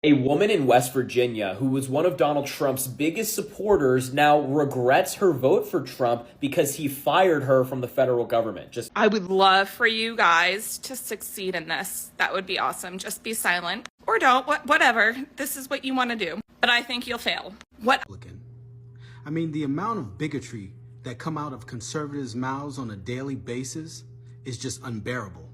A woman in West Virginia who was one of Donald Trump's biggest supporters now regrets her vote for Trump because he fired her from the federal government. I would love for you guys to succeed in this. That would be awesome. Just be silent or don't, whatever. This is what you want to do. But I think you'll fail. I mean, the amount of bigotry that come out of conservatives' mouths on a daily basis is just unbearable.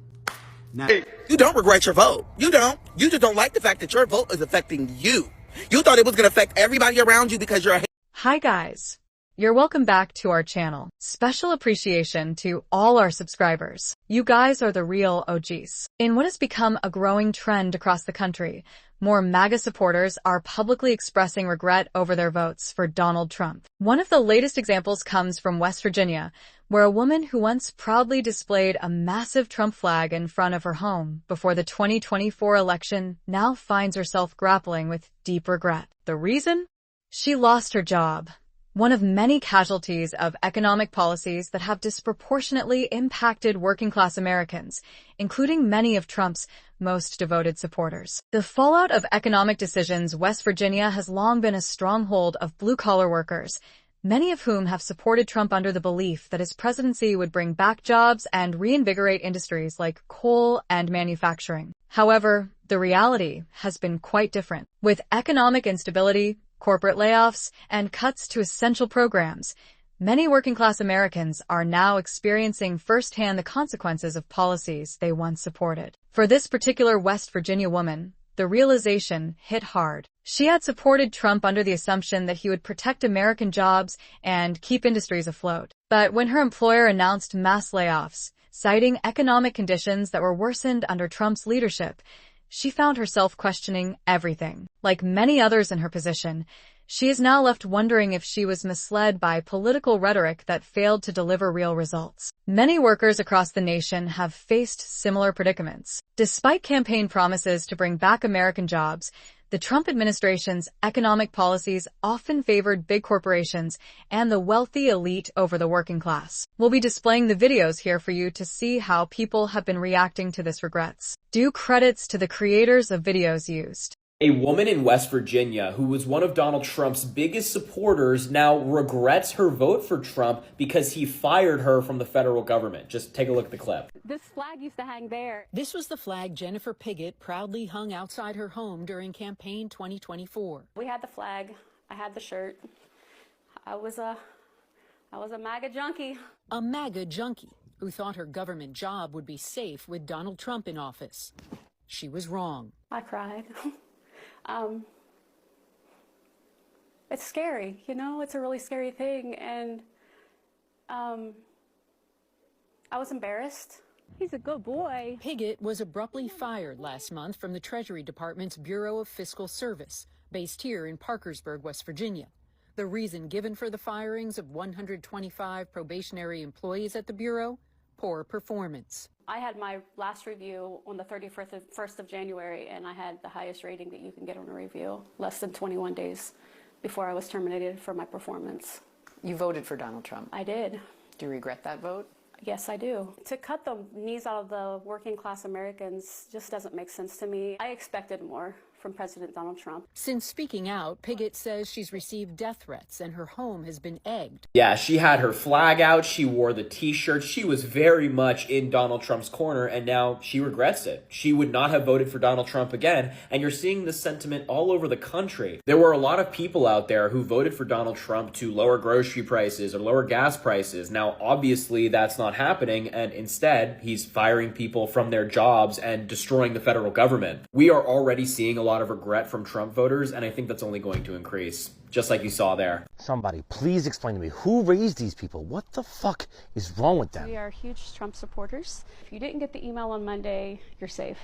Now, you don't regret your vote. You don't. You just don't like the fact that your vote is affecting you. You thought it was going to affect everybody around you because you're a Hi guys. You're welcome back to our channel. Special appreciation to all our subscribers. You guys are the real OGs. In what has become a growing trend across the country, more MAGA supporters are publicly expressing regret over their votes for Donald Trump. One of the latest examples comes from West Virginia, where a woman who once proudly displayed a massive Trump flag in front of her home before the 2024 election now finds herself grappling with deep regret. The reason? She lost her job. One of many casualties of economic policies that have disproportionately impacted working-class Americans, including many of Trump's most devoted supporters. The fallout of economic decisions, West Virginia has long been a stronghold of blue-collar workers, many of whom have supported Trump under the belief that his presidency would bring back jobs and reinvigorate industries like coal and manufacturing. However, the reality has been quite different. With economic instability, corporate layoffs, and cuts to essential programs, many working-class Americans are now experiencing firsthand the consequences of policies they once supported. For this particular West Virginia woman, the realization hit hard. She had supported Trump under the assumption that he would protect American jobs and keep industries afloat. But when her employer announced mass layoffs, citing economic conditions that were worsened under Trump's leadership, she found herself questioning everything. Like many others in her position, she is now left wondering if she was misled by political rhetoric that failed to deliver real results. Many workers across the nation have faced similar predicaments. Despite campaign promises to bring back American jobs, the Trump administration's economic policies often favored big corporations and the wealthy elite over the working class. We'll be displaying the videos here for you to see how people have been reacting to this regrets. Due credits to the creators of videos used. A woman in West Virginia who was one of Donald Trump's biggest supporters now regrets her vote for Trump because he fired her from the federal government. Just take a look at the clip. This flag used to hang there. This was the flag Jennifer Piggott proudly hung outside her home during campaign 2024. We had the flag. I had the shirt. I was a MAGA junkie. A MAGA junkie who thought her government job would be safe with Donald Trump in office. She was wrong. I cried. It's scary, you know, it's a really scary thing, and I was embarrassed. He's a good boy. Piggott was abruptly fired last month from the Treasury Department's Bureau of Fiscal Service, based here in Parkersburg, West Virginia. The reason given for the firings of 125 probationary employees at the Bureau? Poor performance. I had my last review on the 31st of January, and I had the highest rating that you can get on a review, less than 21 days before I was terminated for my performance. You voted for Donald Trump. I did. Do you regret that vote? Yes, I do. To cut the knees out of the working class Americans just doesn't make sense to me. I expected more from President Donald Trump. Since speaking out, Piggott says she's received death threats and her home has been egged. Yeah, she had her flag out, she wore the t-shirt, she was very much in Donald Trump's corner, and now she regrets it. She would not have voted for Donald Trump again, and you're seeing this sentiment all over the country. There were a lot of people out there who voted for Donald Trump to lower grocery prices or lower gas prices. Now, obviously, that's not happening, and instead, he's firing people from their jobs and destroying the federal government. We are already seeing a lot of regret from Trump voters, and I think that's only going to increase, just like you saw there. Somebody, please explain to me, who raised these people? What the fuck is wrong with them? We are huge Trump supporters. If you didn't get the email on Monday, you're safe.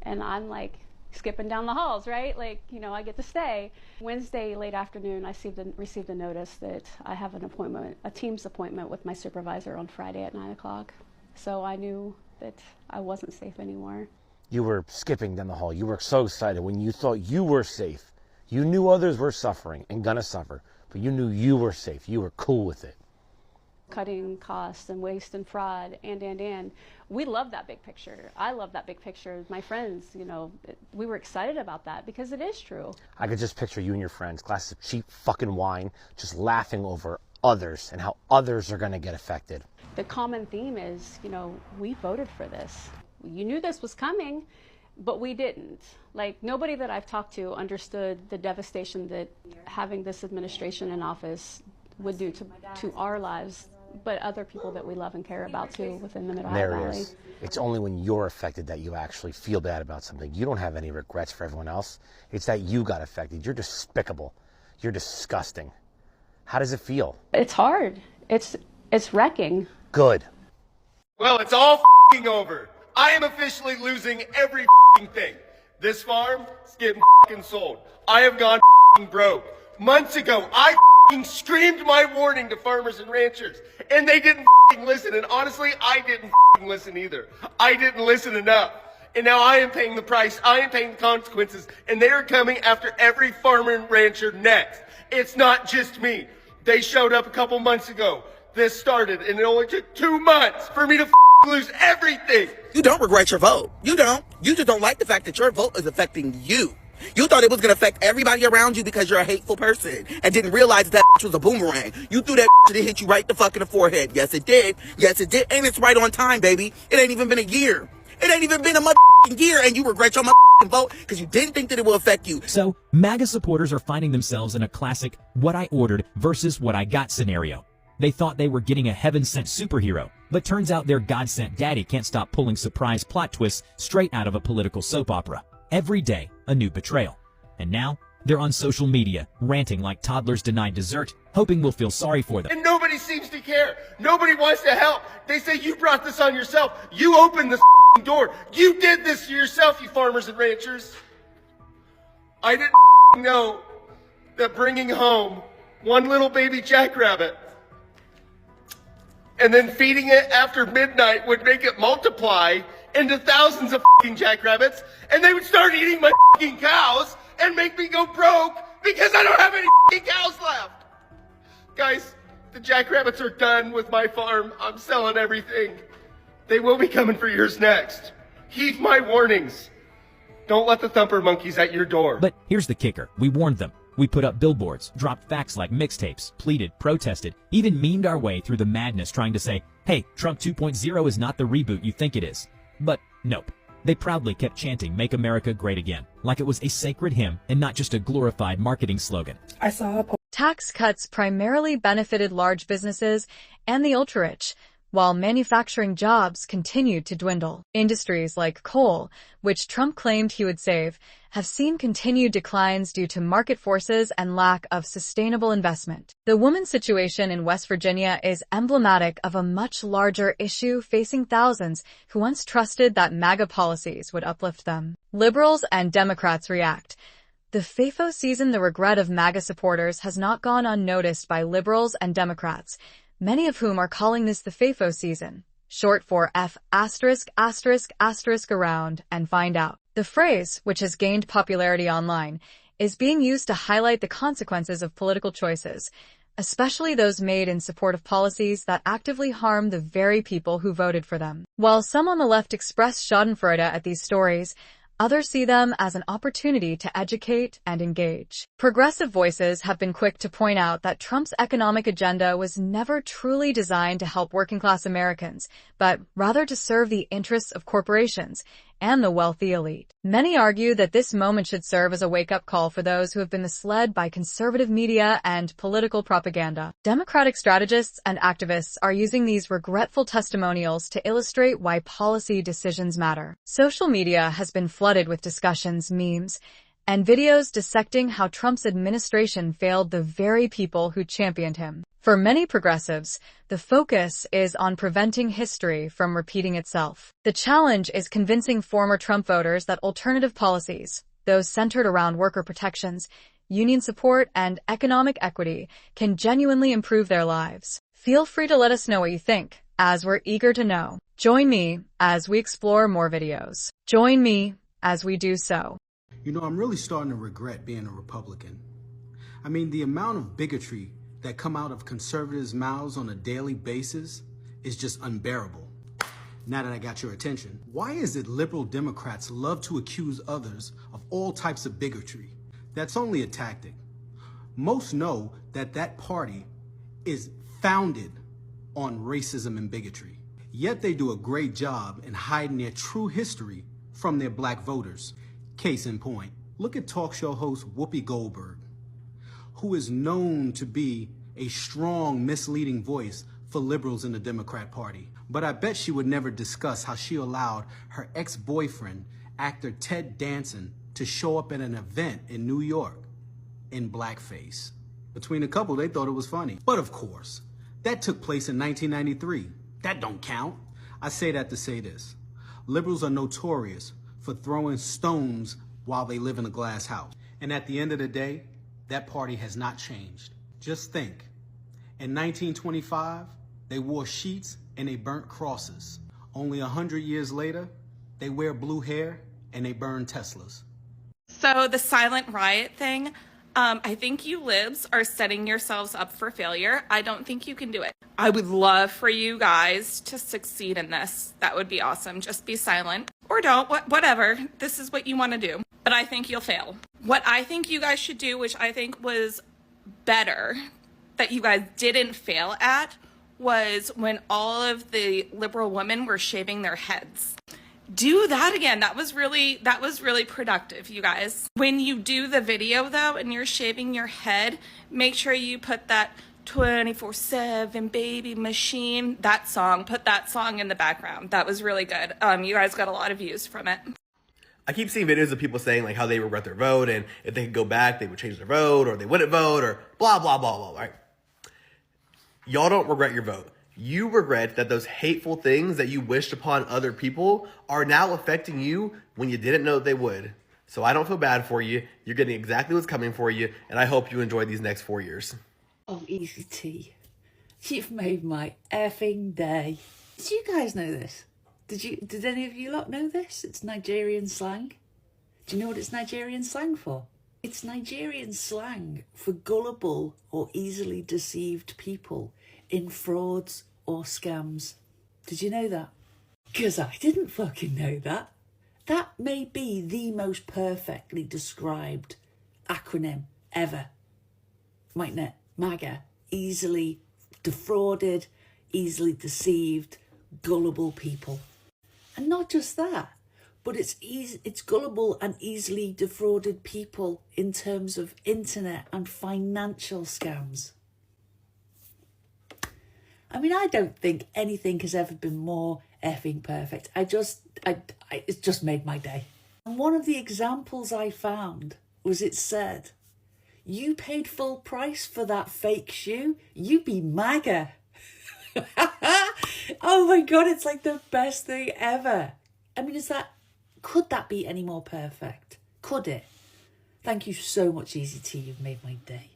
And I'm like skipping down the halls, right? Like, you know, I get to stay. Wednesday, late afternoon, I received a notice that I have an appointment, a Teams appointment with my supervisor on Friday at 9 o'clock. So I knew that I wasn't safe anymore. You were skipping down the hall. You were so excited when you thought you were safe. You knew others were suffering and gonna suffer, but you knew you were safe. You were cool with it. cutting costs and waste and fraud, and. We love that big picture. I love that big picture. My friends, we were excited about that because it is true. I could just picture you and your friends, glasses of cheap fucking wine, just laughing over others and how others are going to get affected. The common theme is, we voted for this. You knew this was coming, but we didn't. Like, nobody that I've talked to understood the devastation that having this administration in office would do to our lives, but other people that we love and care about too within the Mid-Ohio Valley. It's only when you're affected that you actually feel bad about something. You don't have any regrets for everyone else. It's that you got affected. You're despicable. You're disgusting. How does it feel? It's hard. It's wrecking. Good. Well, it's all f***ing over. I am officially losing every f***ing thing. This farm is getting f***ing sold. I have gone f***ing broke. Months ago, I f***ing screamed my warning to farmers and ranchers, and they didn't f***ing listen. And honestly, I didn't f***ing listen either. I didn't listen enough. And now I am paying the price. I am paying the consequences, and they are coming after every farmer and rancher next. It's not just me. They showed up a couple months ago. This started, and it only took 2 months for me to lose everything. You don't regret your vote. You don't. You just don't like the fact that your vote is affecting you. You thought it was going to affect everybody around you because you're a hateful person and didn't realize that was a boomerang. You threw that and it hit you right the fuck in the forehead. Yes, it did. Yes, it did. And it's right on time, baby. It ain't even been a year. It ain't even been a year, and you regret your vote because you didn't think that it will affect you. So, MAGA supporters are finding themselves in a classic what I ordered versus what I got scenario. They thought they were getting a heaven-sent superhero, but turns out their God-sent daddy can't stop pulling surprise plot twists straight out of a political soap opera. Every day, a new betrayal. And now, they're on social media, ranting like toddlers denied dessert, hoping we'll feel sorry for them. And nobody seems to care. Nobody wants to help. They say you brought this on yourself. You opened this door. You did this to yourself, you farmers and ranchers. I didn't know that bringing home one little baby jackrabbit and then feeding it after midnight would make it multiply into thousands of jackrabbits, and they would start eating my cows and make me go broke because I don't have any cows left. Guys, the jackrabbits are done with my farm. I'm selling everything. They will be coming for yours next. Heed my warnings. Don't let the thumper monkeys at your door. But here's the kicker. We warned them. We put up billboards, dropped facts like mixtapes, pleaded, protested, even memed our way through the madness trying to say, hey, Trump 2.0 is not the reboot you think it is. But nope. They proudly kept chanting Make America Great Again, like it was a sacred hymn and not just a glorified marketing slogan. I saw Tax cuts primarily benefited large businesses and the ultra-rich, while manufacturing jobs continued to dwindle. Industries like coal, which Trump claimed he would save, have seen continued declines due to market forces and lack of sustainable investment. The woman's situation in West Virginia is emblematic of a much larger issue facing thousands who once trusted that MAGA policies would uplift them. Liberals and Democrats react. The FAFO season, the regret of MAGA supporters, has not gone unnoticed by liberals and Democrats, many of whom are calling this the FAFO season, short for F*** around and find out. The phrase, which has gained popularity online, is being used to highlight the consequences of political choices, especially those made in support of policies that actively harm the very people who voted for them. While some on the left express schadenfreude at these stories, others see them as an opportunity to educate and engage. Progressive voices have been quick to point out that Trump's economic agenda was never truly designed to help working-class Americans, but rather to serve the interests of corporations and the wealthy elite. Many argue that this moment should serve as a wake-up call for those who have been misled by conservative media and political propaganda. Democratic strategists and activists are using these regretful testimonials to illustrate why policy decisions matter. Social media has been flooded with discussions, memes, and videos dissecting how Trump's administration failed the very people who championed him. For many progressives, the focus is on preventing history from repeating itself. The challenge is convincing former Trump voters that alternative policies, those centered around worker protections, union support, and economic equity, can genuinely improve their lives. Feel free to let us know what you think, as we're eager to know. Join me as we explore more videos. Join me as we do so. You know, I'm really starting to regret being a Republican. I mean, the amount of bigotry that come out of conservatives' mouths on a daily basis is just unbearable. Now that I got your attention, why is it liberal Democrats love to accuse others of all types of bigotry? That's only a tactic. Most know that that party is founded on racism and bigotry. Yet they do a great job in hiding their true history from their black voters. Case in point, look at talk show host Whoopi Goldberg, who is known to be a strong, misleading voice for liberals in the Democrat Party. But I bet she would never discuss how she allowed her ex-boyfriend, actor Ted Danson, to show up at an event in New York in blackface. Between the couple, they thought it was funny. But of course, that took place in 1993. That don't count. I say that to say this. Liberals are notorious for throwing stones while they live in a glass house. And at the end of the day, that party has not changed. Just think, in 1925, they wore sheets and they burnt crosses. Only 100 years later, they wear blue hair and they burn Teslas. So the silent riot thing, I think you libs are setting yourselves up for failure. I don't think you can do it. I would love for you guys to succeed in this. That would be awesome. Just be silent or don't, whatever. This is what you want to do. But I think you'll fail. What I think you guys should do, which I think was better that you guys didn't fail at, was when all of the liberal women were shaving their heads. Do that again. That was really productive, you guys. When you do the video though and you're shaving your head, make sure you put that 24/7 baby machine, put that song in the background. That was really good. You guys got a lot of views from it. I keep seeing videos of people saying like how they regret their vote and if they could go back, they would change their vote or they wouldn't vote or blah, blah, blah, blah, right? Y'all don't regret your vote. You regret that those hateful things that you wished upon other people are now affecting you when you didn't know that they would. So I don't feel bad for you. You're getting exactly what's coming for you, and I hope you enjoy these next 4 years. Oh, easy tea. You've made my effing day. Did you guys know this? Did any of you lot know this? It's Nigerian slang. Do you know what it's Nigerian slang for? It's Nigerian slang for gullible or easily deceived people in frauds or scams. Did you know that? Because I didn't fucking know that. That may be the most perfectly described acronym ever. Mightn't it? MAGA. Easily defrauded, easily deceived, gullible people. And not just that, but it's gullible and easily defrauded people in terms of internet and financial scams. I mean, I don't think anything has ever been more effing perfect. It's just made my day. And one of the examples I found was it said, you paid full price for that fake shoe, you be MAGA. Oh my God, it's like the best thing ever. I mean, could that be any more perfect? Could it? Thank you so much, Easy Tea. You've made my day.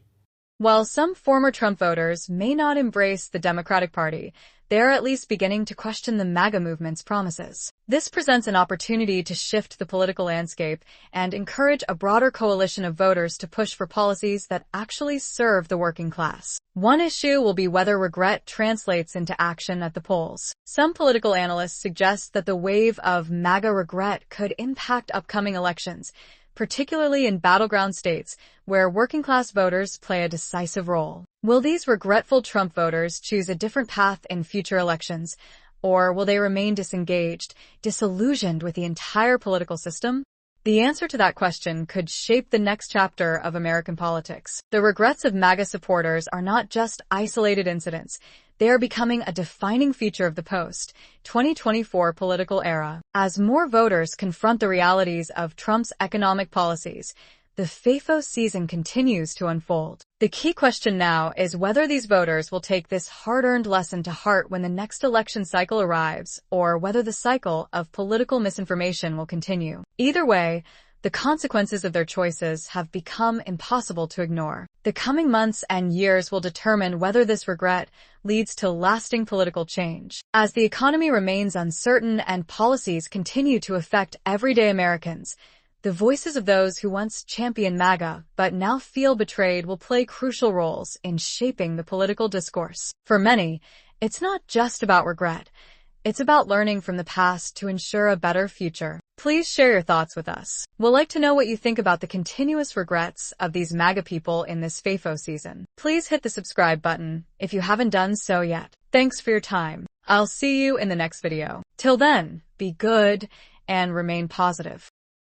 While some former Trump voters may not embrace the Democratic Party, they are at least beginning to question the MAGA movement's promises. This presents an opportunity to shift the political landscape and encourage a broader coalition of voters to push for policies that actually serve the working class. One issue will be whether regret translates into action at the polls. Some political analysts suggest that the wave of MAGA regret could impact upcoming elections, particularly in battleground states where working-class voters play a decisive role. Will these regretful Trump voters choose a different path in future elections, or will they remain disengaged, disillusioned with the entire political system? The answer to that question could shape the next chapter of American politics. The regrets of MAGA supporters are not just isolated incidents. They are becoming a defining feature of the post-2024 political era. As more voters confront the realities of Trump's economic policies, the FAFO season continues to unfold. The key question now is whether these voters will take this hard-earned lesson to heart when the next election cycle arrives, or whether the cycle of political misinformation will continue. Either way, the consequences of their choices have become impossible to ignore. The coming months and years will determine whether this regret leads to lasting political change. As the economy remains uncertain and policies continue to affect everyday Americans, The voices of those who once championed MAGA but now feel betrayed will play crucial roles in shaping the political discourse. For many, it's not just about regret. It's about learning from the past to ensure a better future. Please share your thoughts with us. We'd like to know what you think about the continuous regrets of these MAGA people in this FAFO season. Please hit the subscribe button if you haven't done so yet. Thanks for your time. I'll see you in the next video. Till then, be good and remain positive.